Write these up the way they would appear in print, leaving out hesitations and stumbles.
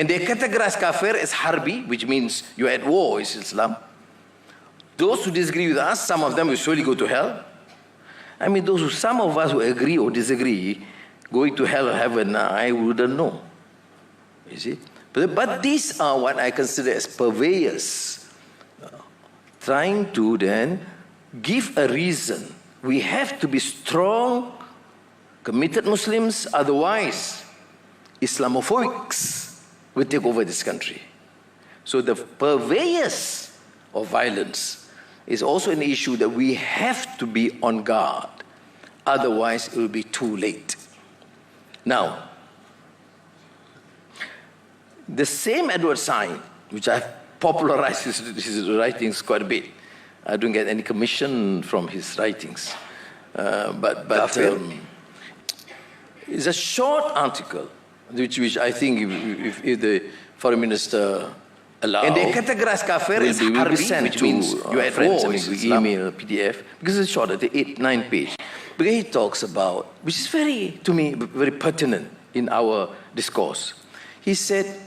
And they categorize kafir as harbi, which means you're at war with Islam. Those who disagree with us, some of them will surely go to hell. I mean, some of us who agree or disagree, going to hell or heaven, I wouldn't know. You see? But these are what I consider as purveyors, trying to then give a reason. We have to be strong, committed Muslims, otherwise Islamophobics will take over this country. So the purveyors of violence is also an issue that we have to be on guard. Otherwise, it will be too late. Now, the same Edward Said, which I've popularized his writings quite a bit. I don't get any commission from his writings. But it's a short article, which I think if the foreign minister allows, and they categorize kafir as harbi, which means you're at war, email, PDF, because it's short, at the 8-9 page. Because he talks about, which is to me, very pertinent in our discourse. He said,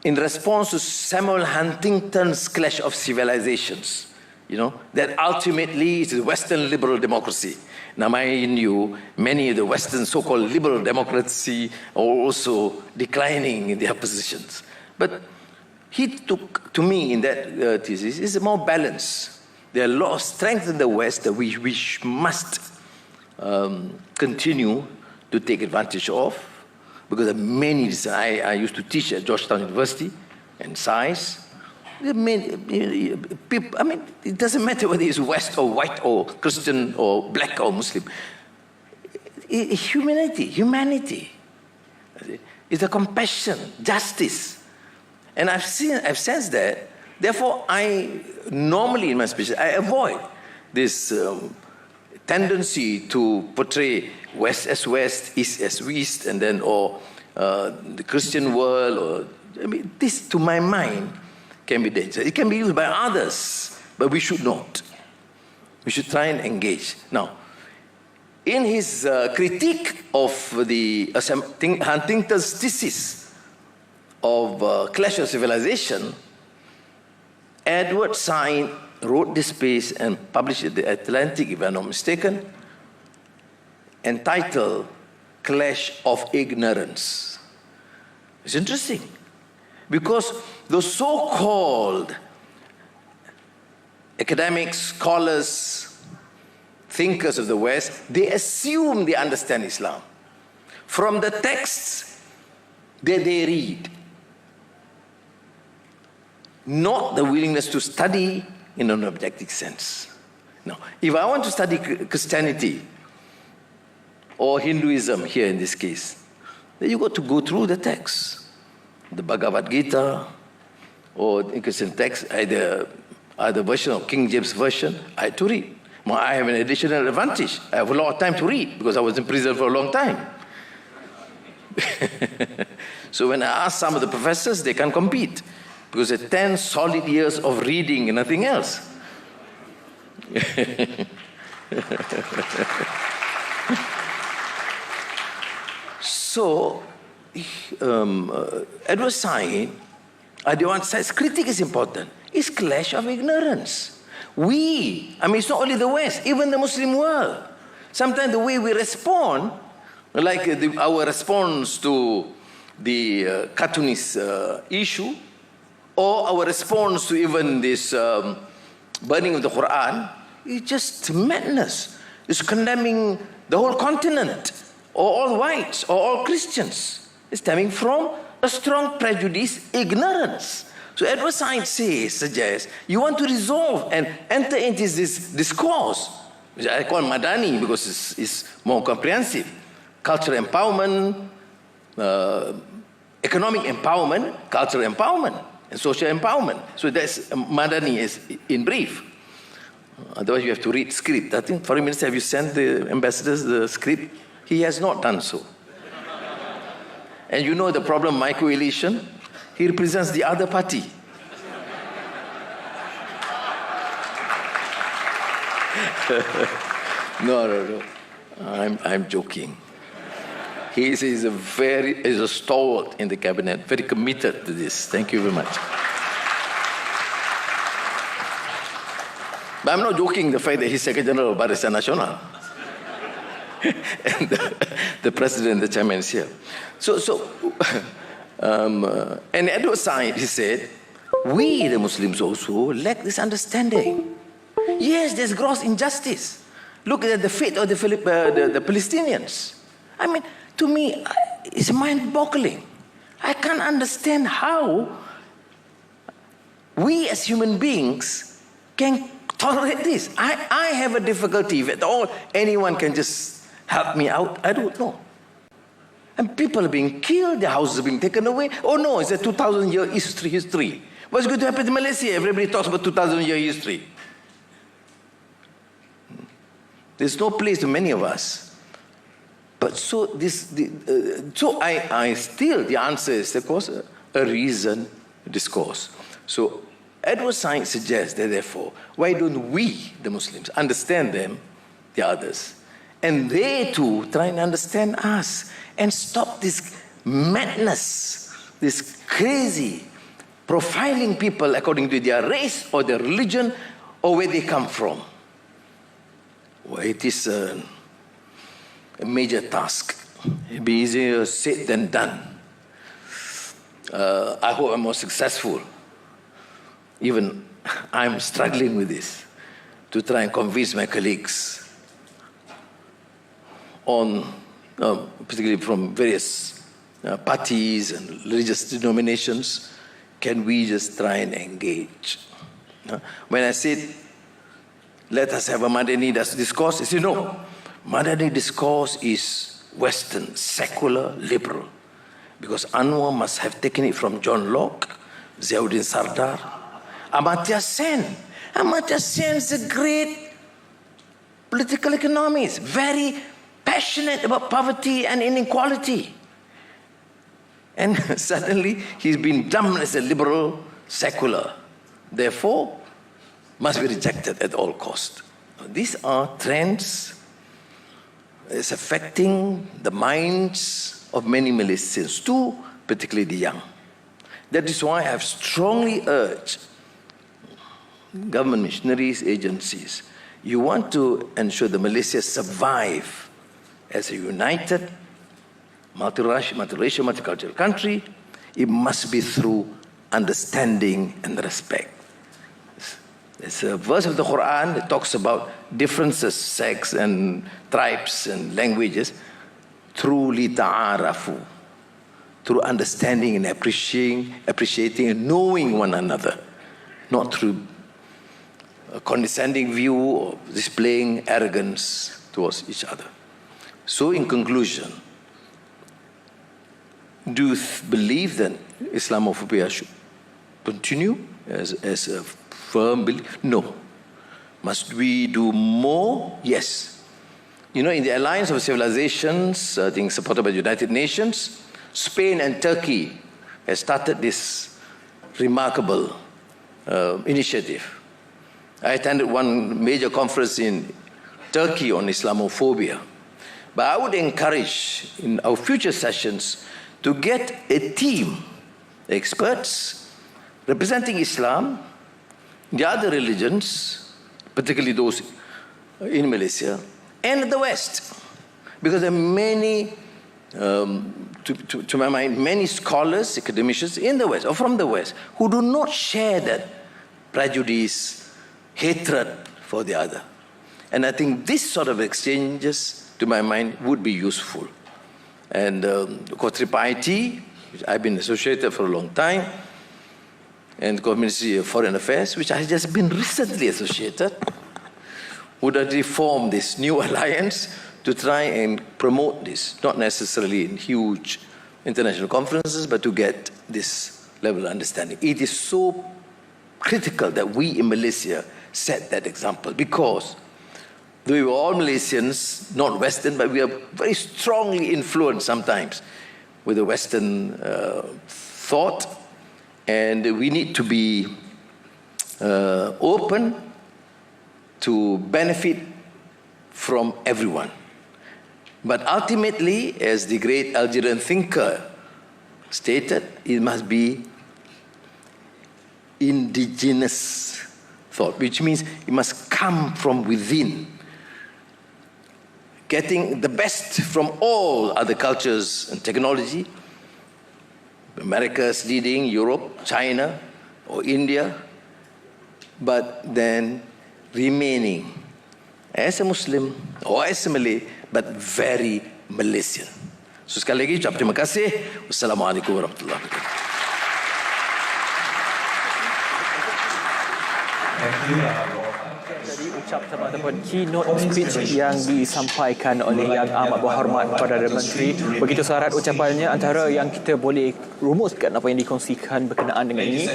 in response to Samuel Huntington's Clash of Civilizations, that ultimately is a Western liberal democracy. Now, mind you, many of the Western so-called liberal democracy are also declining in their positions. But he took, to me, in that thesis, is more balance. There are a lot of strength in the West that we must continue to take advantage of, because many, I used to teach at Georgetown University and SAIS. I mean, it doesn't matter whether it's West or white or Christian or black or Muslim. Humanity. It's a compassion, justice. And I've sensed that. Therefore, I normally in my speeches, I avoid this tendency to portray West as West, East as East, and then, or the Christian world, this, to my mind, can be dangerous. It can be used by others, but we should not. We should try and engage. Now, in his critique of the Huntington's thesis of Clash of Civilization, Edward Said wrote this piece and published it in the Atlantic, if I'm not mistaken, entitled Clash of Ignorance. It's interesting, because the so-called academics, scholars, thinkers of the West, they assume they understand Islam from the texts that they read, not the willingness to study in an objective sense. Now, if I want to study Christianity or Hinduism here in this case, then you got to go through the text, the Bhagavad Gita, or in Christian text, either version or King James Version, I had to read. Now, I have an additional advantage. I have a lot of time to read because I was in prison for a long time. So when I ask some of the professors, they can't compete because it's 10 solid years of reading and nothing else. So, Edward Said, the one says critique is important. It's clash of ignorance. It's not only the West, even the Muslim world. Sometimes the way we respond, like our response to the cartoonist issue, or our response to even this burning of the Quran, is just madness. It's condemning the whole continent, or all whites, or all Christians. It's stemming from a strong prejudice, ignorance. So Edward Said suggests, you want to resolve and enter into this discourse, which I call Madani because it's more comprehensive. Cultural empowerment, economic empowerment, cultural empowerment, and social empowerment. So that's Madani is in brief. Otherwise you have to read script. I think, Foreign Minister, have you sent the ambassadors the script? He has not done so. And you know the problem, micro-elition? He represents the other party. No. I'm joking. He's a stalwart in the cabinet, very committed to this. Thank you very much. But I'm not joking the fact that he's Secretary General of Barisan Nasional. And the president, the chairman is here. And Edward Said, he said, we, the Muslims also, lack this understanding. Yes, there's gross injustice. Look at the fate of the Palestinians. I mean, to me, it's mind-boggling. I can't understand how we as human beings can tolerate this. I have a difficulty, if at all anyone can just help me out, I don't know. And people are being killed, their houses are being taken away. Oh no, it's a 2,000-year history. What's going to happen to Malaysia? Everybody talks about 2,000-year history. There's no place to many of us. But the answer is, of course, a reasoned discourse. So Edward Said suggests that, therefore, why don't we, the Muslims, understand them, the others, and they too try and understand us, and stop this madness, this crazy profiling people according to their race or their religion or where they come from. Well, it is a major task. It'll be easier said than done. I hope I'm more successful. Even I'm struggling with this, to try and convince my colleagues on, particularly from various parties and religious denominations, can we just try and engage? When I said, let us have a Madani discourse, I said, no, Madani discourse is Western, secular, liberal. Because Anwar must have taken it from John Locke, Ziauddin Sardar, Amartya Sen. Amartya Sen is a great political economist, very passionate about poverty and inequality. And suddenly he's been dumped as a liberal, secular. Therefore, must be rejected at all costs. These are trends. It's affecting the minds of many Malaysians too, particularly the young. That is why I have strongly urged government missionaries, agencies, you want to ensure that Malaysia survive as a united, multiracial, multicultural country, it must be through understanding and respect. There's a verse of the Quran that talks about differences, sects and tribes and languages, through lita'arafu, through understanding and appreciating and knowing one another, not through a condescending view or displaying arrogance towards each other. So in conclusion, do you believe that Islamophobia should continue as a firm belief? No. Must we do more? Yes. You know, in the Alliance of Civilizations, I think supported by the United Nations, Spain and Turkey has started this remarkable initiative. I attended one major conference in Turkey on Islamophobia. But I would encourage in our future sessions to get a team, experts representing Islam, the other religions, particularly those in Malaysia, and the West. Because there are many, to my mind, many scholars, academicians in the West, or from the West, who do not share that prejudice, hatred for the other. And I think this sort of exchanges, to my mind, would be useful. And of course, TRIPIT, which I've been associated for a long time, and the Ministry of Foreign Affairs, which has just been recently associated, would actually form this new alliance to try and promote this, not necessarily in huge international conferences, but to get this level of understanding. It is so critical that we in Malaysia set that example, because we were all Malaysians, not Western, but we are very strongly influenced sometimes with the Western thought, and we need to be open to benefit from everyone. But ultimately, as the great Algerian thinker stated, it must be indigenous thought, which means it must come from within, getting the best from all other cultures and technology. America's leading, Europe, China, or India, but then remaining as a Muslim or as a Malay, but very Malaysian. So sekali lagi ucap terima kasih. Wassalamualaikum warahmatullahi wabarakatuh. Jadi ucap ataupun keynote speech yang disampaikan oleh Yang Amat Berhormat Perdana Menteri, begitu syarat ucapannya. Antara yang kita boleh rumuskan apa yang dikongsikan berkenaan dengan ini,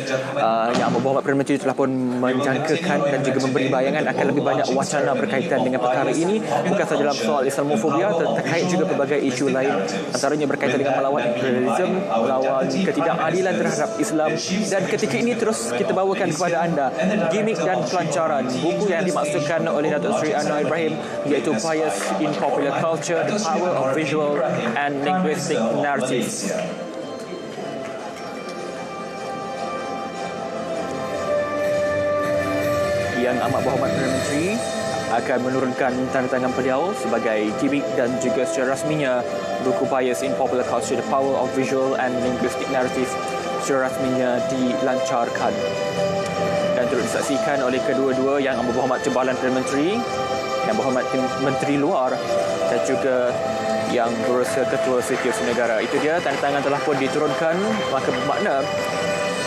Yang Amat Berhormat Perdana Menteri telah pun menjangkakan dan juga memberi bayangan akan lebih banyak wacana berkaitan dengan perkara ini, bukan sahaja dalam soal Islamofobia, terkait juga pelbagai isu lain, antaranya berkaitan dengan melawan imperialisme, melawan ketidakadilan terhadap Islam. Dan ketika ini terus kita bawakan kepada anda gimmick dan pelancaran buku yang dimaksudkan oleh Datuk Seri Anwar Ibrahim, iaitu Bias in Popular Culture, The Power of Visual and Linguistic Narratives. Yang Amat Berhormat Perdana Menteri akan menurunkan tanda tangan beliau sebagai gimmick dan juga secara rasminya buku Bias in Popular Culture, The Power of Visual and Linguistic Narratives secara rasminya dilancarkan. Dan turut disaksikan oleh kedua-dua Yang Amat Berhormat Timbalan Perdana Menteri, Yang Berhormat Menteri Luar dan juga Yang Berusaha Ketua Setiausaha Negara. Itu dia, tanda tangan telah pun diturunkan, maka bermakna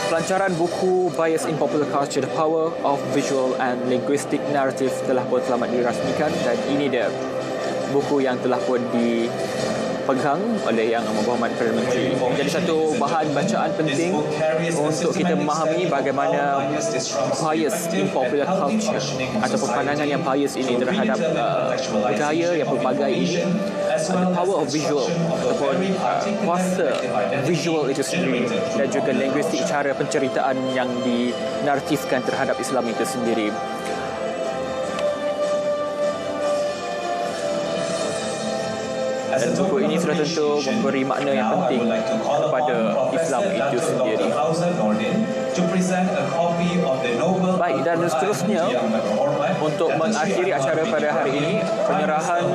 pelancaran buku Bias in Popular Culture, The Power of Visual and Linguistic Narrative telah pun selamat dirasmikan, dan ini dia buku yang telah pun dipegang oleh Yang Amat Berhormat Perdana Menteri. Menjadi satu bahan bacaan penting untuk kita memahami bagaimana bias in popular culture ataupun pandangan yang bias ini terhadap budaya yang pelbagai ini, the power of visual ataupun kuasa visual itu sendiri, dan juga linguistik, cara penceritaan yang dinarratifkan terhadap Islam itu sendiri. Dan buku ini sudah tentu memberi makna yang penting kepada Islam itu sendiri. Baik, dan seterusnya untuk mengakhiri acara pada hari ini, penyerahan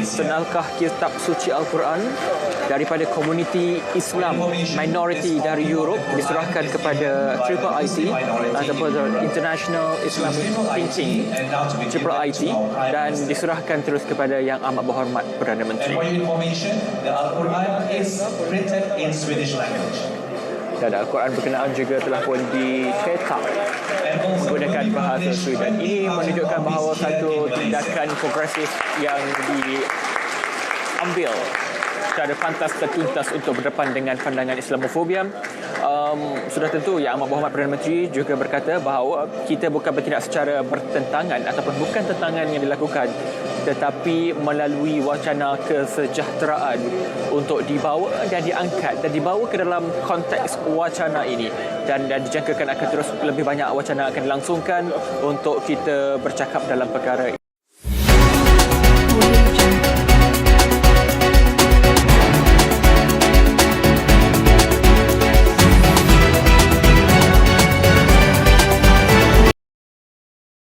senalkah kitab suci Al-Quran daripada komuniti Islam minoriti dari Europe diserahkan kepada IIIT ataupun International Islamic Thinking IIIT, dan diserahkan terus kepada Yang Amat Berhormat Perdana Menteri. The Al-Quran is written in Swedish language. Dan Al-Quran berkenaan juga telah pun dicetak menggunakan bahasa Sweden. Ini menunjukkan bahawa satu tindakan progresif yang diambil secara pantas dan tuntas untuk berdepan dengan pandangan Islamofobia. Sudah tentu Yang Amat Berhormat Perdana Menteri juga berkata bahawa kita bukan bertindak secara bertentangan ataupun bukan tentangan yang dilakukan, tetapi melalui wacana kesejahteraan untuk dibawa dan diangkat dan dibawa ke dalam konteks wacana ini, dan dijangkakan akan terus lebih banyak wacana akan dilangsungkan untuk kita bercakap dalam perkara ini.